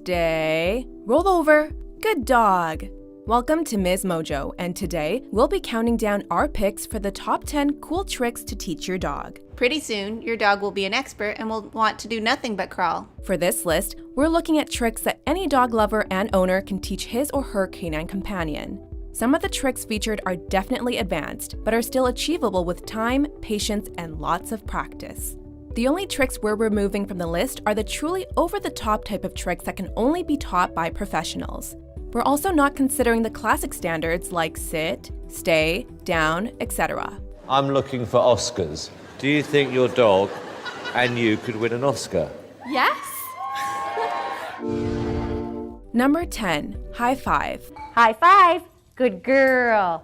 Stay. Roll over. Good dog. Welcome to Ms. Mojo, and today we'll be counting down our picks for the top 10 cool tricks to teach your dog. Pretty soon, your dog will be an expert and will want to do nothing but crawl. For this list, we're looking at tricks that any dog lover and owner can teach his or her canine companion. Some of the tricks featured are definitely advanced, but are still achievable with time, patience, and lots of practice. The only tricks we're removing from the list are the truly over-the-top type of tricks that can only be taught by professionals. We're also not considering the classic standards like sit, stay, down, etc. I'm looking for Oscars. Do you think your dog and you could win an Oscar? Yes? Number 10, high five. High five. Good girl.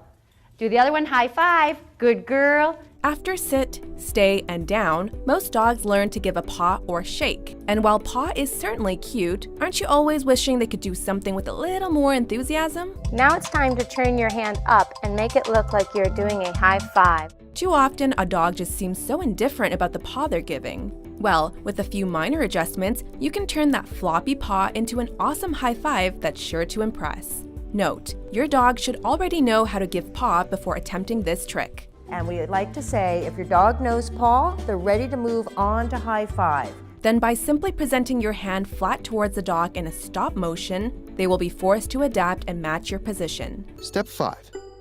Do the other one. High five. Good girl. After sit, stay, and down, most dogs learn to give a paw or shake. And while paw is certainly cute, aren't you always wishing they could do something with a little more enthusiasm? Now it's time to turn your hand up and make it look like you're doing a high five. Too often, a dog just seems so indifferent about the paw they're giving. Well, with a few minor adjustments, you can turn that floppy paw into an awesome high five that's sure to impress. Note, your dog should already know how to give paw before attempting this trick. And we would like to say, if your dog knows paw, they're ready to move on to high five. Then by simply presenting your hand flat towards the dog in a stop motion, they will be forced to adapt and match your position. Step 5.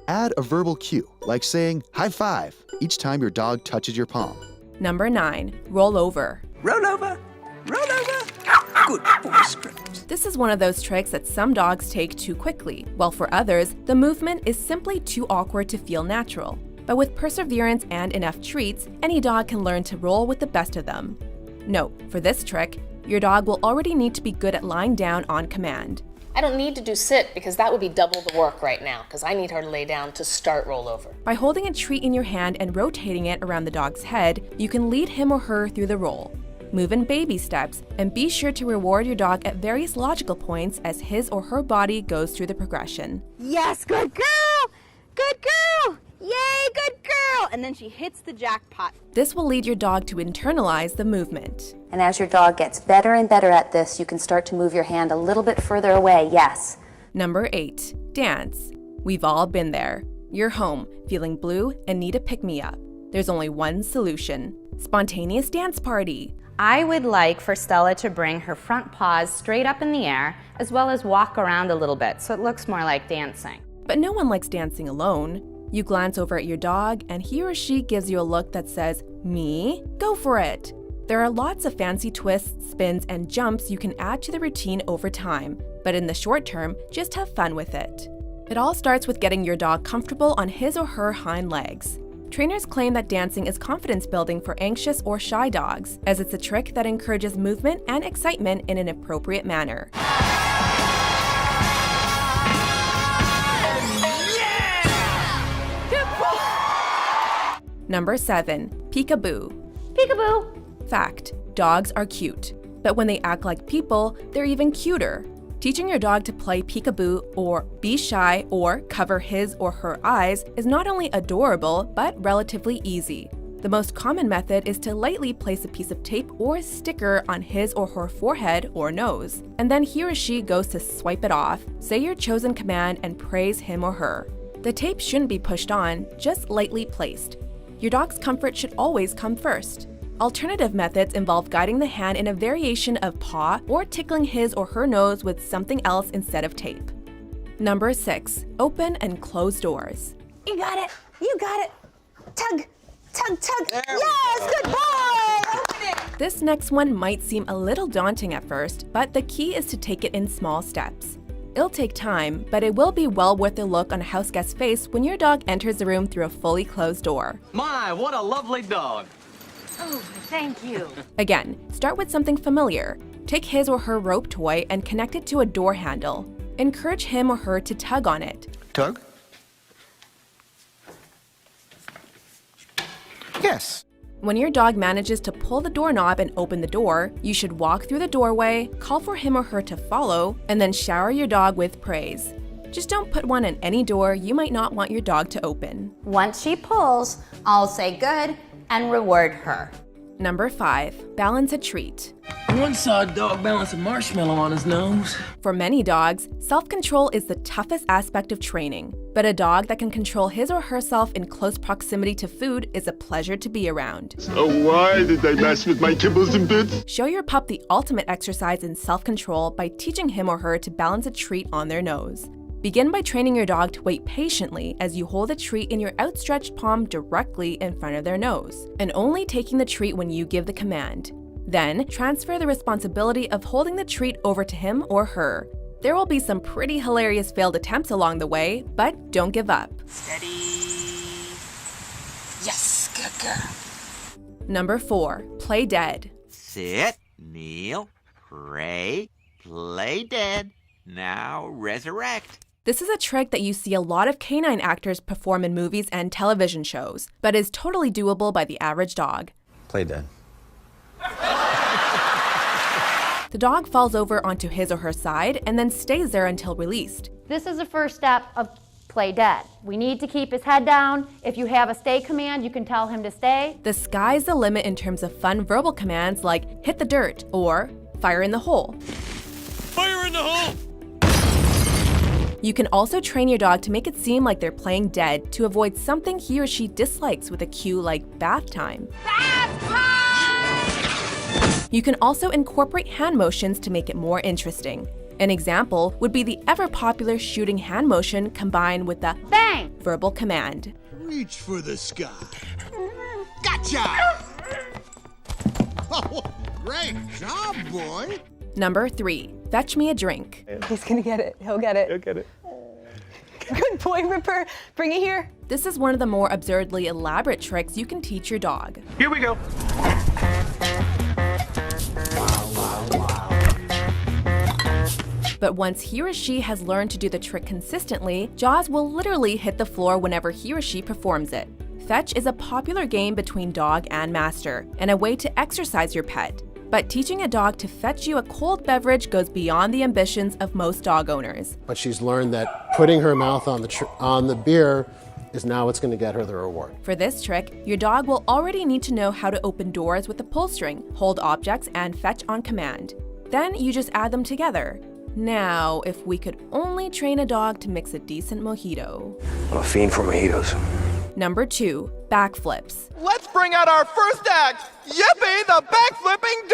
Add a verbal cue, like saying high five each time your dog touches your palm. Number 9, roll over. Roll over, roll over. Good boy, Script. This is one of those tricks that some dogs take too quickly, while for others, the movement is simply too awkward to feel natural. But with perseverance and enough treats, any dog can learn to roll with the best of them. Note, for this trick, your dog will already need to be good at lying down on command. I don't need to do sit because that would be double the work right now because I need her to lay down to start rollover. By holding a treat in your hand and rotating it around the dog's head, you can lead him or her through the roll. Move in baby steps and be sure to reward your dog at various logical points as his or her body goes through the progression. Yes, good girl! Good girl! Yay, good girl! And then she hits the jackpot. This will lead your dog to internalize the movement. And as your dog gets better and better at this, you can start to move your hand a little bit further away, yes. Number 8, dance. We've all been there. You're home, feeling blue, and need a pick-me-up. There's only one solution: spontaneous dance party. I would like for Stella to bring her front paws straight up in the air, as well as walk around a little bit, so it looks more like dancing. But no one likes dancing alone. You glance over at your dog, and he or she gives you a look that says, "Me? Go for it." There are lots of fancy twists, spins, and jumps you can add to the routine over time, but in the short term, just have fun with it. It all starts with getting your dog comfortable on his or her hind legs. Trainers claim that dancing is confidence building for anxious or shy dogs, as it's a trick that encourages movement and excitement in an appropriate manner. Number 7, peekaboo. Peekaboo. Fact, dogs are cute, but when they act like people, they're even cuter. Teaching your dog to play peekaboo or be shy or cover his or her eyes is not only adorable, but relatively easy. The most common method is to lightly place a piece of tape or sticker on his or her forehead or nose, and then he or she goes to swipe it off, say your chosen command, and praise him or her. The tape shouldn't be pushed on, just lightly placed. Your dog's comfort should always come first. Alternative methods involve guiding the hand in a variation of paw or tickling his or her nose with something else instead of tape. Number 6, open and close doors. You got it. You got it. Tug, tug, tug. Yes, good boy. Open it. This next one might seem a little daunting at first, but the key is to take it in small steps. It'll take time, but it will be well worth the look on a house guest's face when your dog enters the room through a fully closed door. My, what a lovely dog. Oh, thank you. Again, start with something familiar. Take his or her rope toy and connect it to a door handle. Encourage him or her to tug on it. Tug? Yes. When your dog manages to pull the doorknob and open the door, you should walk through the doorway, call for him or her to follow, and then shower your dog with praise. Just don't put one in any door you might not want your dog to open. Once she pulls, I'll say good and reward her. Number 5, balance a treat. Once saw a dog balance a marshmallow on his nose. For many dogs, self-control is the toughest aspect of training. But a dog that can control his or herself in close proximity to food is a pleasure to be around. So why did they mess with my kibbles and bits? Show your pup the ultimate exercise in self-control by teaching him or her to balance a treat on their nose. Begin by training your dog to wait patiently as you hold the treat in your outstretched palm directly in front of their nose, and only taking the treat when you give the command. Then, transfer the responsibility of holding the treat over to him or her. There will be some pretty hilarious failed attempts along the way, but don't give up. Steady. Yes, good girl. Number 4, play dead. Sit, kneel, pray, play dead. Now resurrect. This is a trick that you see a lot of canine actors perform in movies and television shows, but is totally doable by the average dog. Play dead. The dog falls over onto his or her side and then stays there until released. This is the first step of play dead. We need to keep his head down. If you have a stay command, you can tell him to stay. The sky's the limit in terms of fun verbal commands like hit the dirt or fire in the hole. Fire in the hole! You can also train your dog to make it seem like they're playing dead to avoid something he or she dislikes with a cue like bath time. Bath time! You can also incorporate hand motions to make it more interesting. An example would be the ever-popular shooting hand motion combined with the bang verbal command. Reach for the sky. Gotcha! Oh, great job, boy! Number 3, fetch me a drink. He's gonna get it. He'll get it. He'll get it. Good boy, Ripper. Bring it here. This is one of the more absurdly elaborate tricks you can teach your dog. Here we go. But once he or she has learned to do the trick consistently, jaws will literally hit the floor whenever he or she performs it. Fetch is a popular game between dog and master, and a way to exercise your pet. But teaching a dog to fetch you a cold beverage goes beyond the ambitions of most dog owners. But she's learned that putting her mouth on the beer is now what's going to get her the reward. For this trick, your dog will already need to know how to open doors with a pull string, hold objects, and fetch on command. Then you just add them together. Now, if we could only train a dog to mix a decent mojito. I'm a fiend for mojitos. Number 2, backflips. Let's bring out our first act! Yippee, the backflipping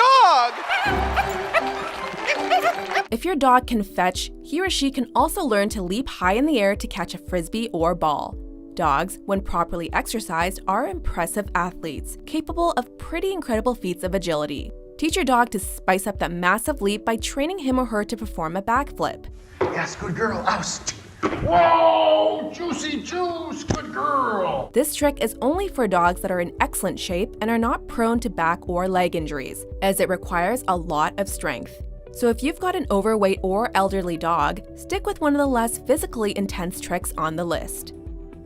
dog! If your dog can fetch, he or she can also learn to leap high in the air to catch a frisbee or ball. Dogs, when properly exercised, are impressive athletes, capable of pretty incredible feats of agility. Teach your dog to spice up that massive leap by training him or her to perform a backflip. Yes, good girl. Oust. Whoa! Juicy juice! Good girl! This trick is only for dogs that are in excellent shape and are not prone to back or leg injuries, as it requires a lot of strength. So if you've got an overweight or elderly dog, stick with one of the less physically intense tricks on the list.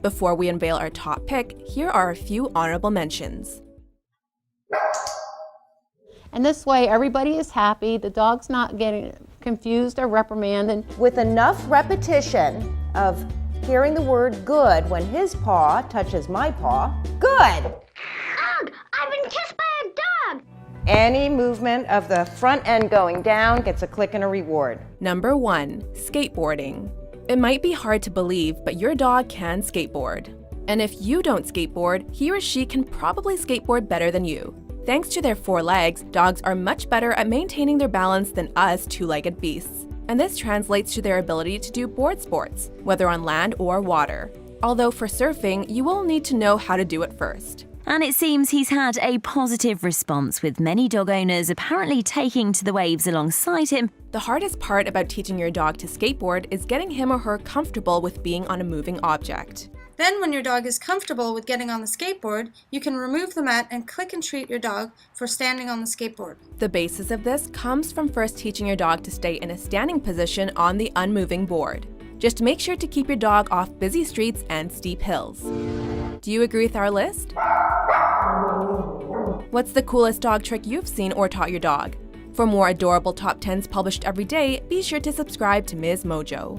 Before we unveil our top pick, here are a few honorable mentions. And this way, everybody is happy. The dog's not getting confused or reprimanded. With enough repetition of hearing the word good when his paw touches my paw, good! Ugh, I've been kissed by a dog! Any movement of the front end going down gets a click and a reward. Number 1, skateboarding. It might be hard to believe, but your dog can skateboard. And if you don't skateboard, he or she can probably skateboard better than you. Thanks to their 4 legs, dogs are much better at maintaining their balance than us 2-legged beasts. And this translates to their ability to do board sports, whether on land or water. Although for surfing, you will need to know how to do it first. And it seems he's had a positive response, with many dog owners apparently taking to the waves alongside him. The hardest part about teaching your dog to skateboard is getting him or her comfortable with being on a moving object. Then when your dog is comfortable with getting on the skateboard, you can remove the mat and click and treat your dog for standing on the skateboard. The basis of this comes from first teaching your dog to stay in a standing position on the unmoving board. Just make sure to keep your dog off busy streets and steep hills. Do you agree with our list? What's the coolest dog trick you've seen or taught your dog? For more adorable top 10s published every day, be sure to subscribe to Ms. Mojo.